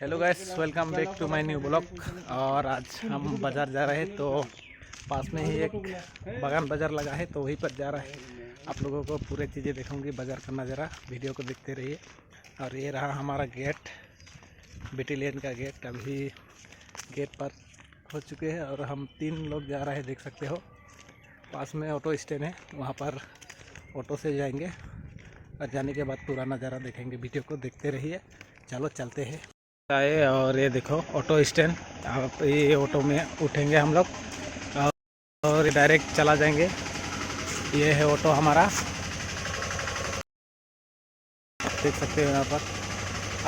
Hello guys, welcome back to my new blog. और आज हम बाज़ार जा रहे हैं, तो पास में ही एक बागान बाज़ार लगा है, तो वहीं पर जा रहा है। आप लोगों को पूरे चीज़ें दिखाऊंगी, बाज़ार का नज़ारा, वीडियो को देखते रहिए। और ये रहा हमारा गेट, बीटी लेन का गेट। अभी गेट पर हो चुके हैं और हम 3 लोग जा रहे हैं, देख सकते हो। पास में ऑटो स्टैंड है, वहाँ पर ऑटो से जाएंगे और जाने के बाद पूरा नज़ारा देखेंगे। वीडियो को देखते रहिए, चलो चलते हैं। आए और ये देखो ऑटो स्टैंड, आप ये ऑटो में उठेंगे हम लोग और डायरेक्ट चला जाएंगे। ये है ऑटो हमारा, देख सकते हो यहाँ पर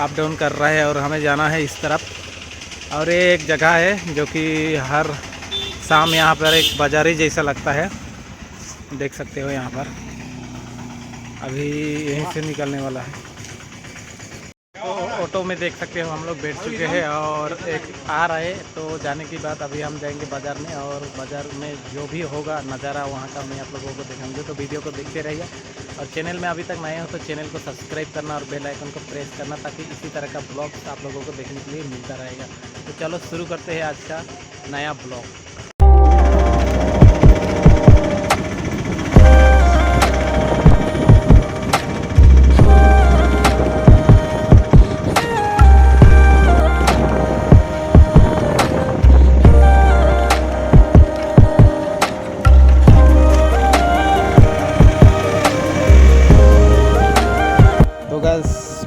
अप डाउन कर रहा है और हमें जाना है इस तरफ। और ये एक जगह है जो कि हर शाम यहाँ पर एक बाज़ारी जैसा लगता है, देख सकते हो यहाँ पर। अभी यहीं से निकलने वाला है। ऑटो में देख सकते हो हम लोग बैठ चुके हैं और एक आ रहे, तो जाने के बाद अभी हम जाएंगे बाज़ार में। और बाज़ार में जो भी होगा नज़ारा वहाँ का मैं आप लोगों को दिखाऊंगी, तो वीडियो को देखते रहिए। और चैनल में अभी तक नए हो तो चैनल को सब्सक्राइब करना और बेल आइकन को प्रेस करना, ताकि इसी तरह का ब्लॉग आप लोगों को देखने के लिए मिलता रहेगा। तो चलो शुरू करते हैं आज का नया ब्लॉग।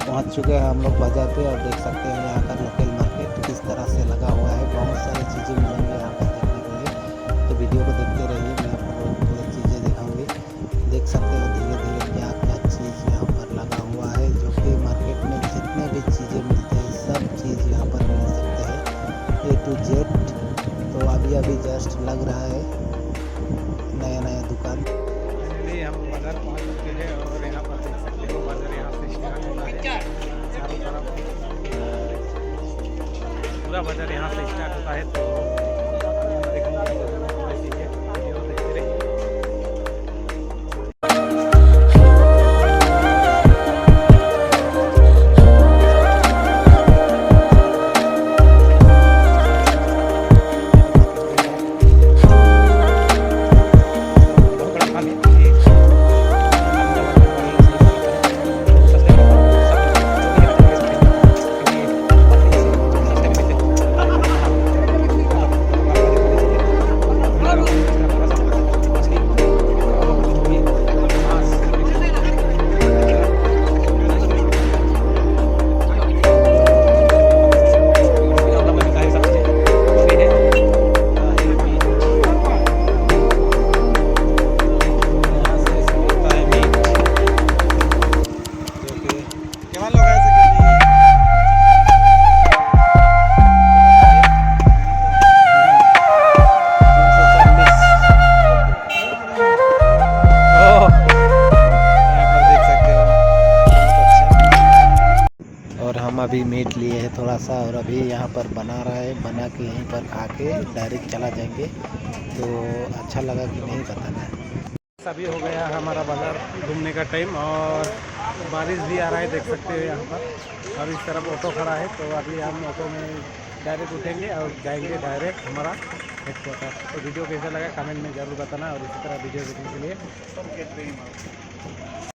पहुंच चुके हैं हम लोग बाज़ार पे और देख सकते हैं यहाँ का लोकल मार्केट किस तरह से लगा हुआ है। बहुत सारी चीज़ें मिलेंगी यहाँ पर देखने के लिए, तो वीडियो को देखते रहिए। मैं आप लोगों को पूरी चीज़ें दिखाऊंगी। देख सकते हो धीरे धीरे क्या क्या चीज़ यहाँ पर लगा हुआ है, जो कि मार्केट में जितने भी चीज़ें मिलते हैं सब चीज़ यहाँ पर मिल सकते हैं, A to Z। तो अभी जस्ट लग रहा है नया दुकान। हम बाज़ार पहुँच चुके हैं और यहाँ पर देख सकते हो बाज़ार यहाँ से स्टार्ट होता है। चारों तरफ पूरा बाज़ार यहाँ से स्टार्ट होता है, तो हम अभी मीट लिए हैं थोड़ा सा और अभी यहाँ पर बना रहा है, बना के यहीं पर खा के डायरेक्ट चला जाएंगे। तो अच्छा लगा कि नहीं बताना है। अभी हो गया हमारा बाज़ार घूमने का टाइम और बारिश भी आ रहा है, देख सकते हो यहाँ पर। और इस तरफ ऑटो खड़ा है, तो अभी हम ऑटो में डायरेक्ट उठेंगे और जाएंगे डायरेक्ट हमारा हेडक्वार्टर। तो वीडियो कैसा लगा कमेंट में ज़रूर बताना और इसी तरह वीडियो देखने के लिए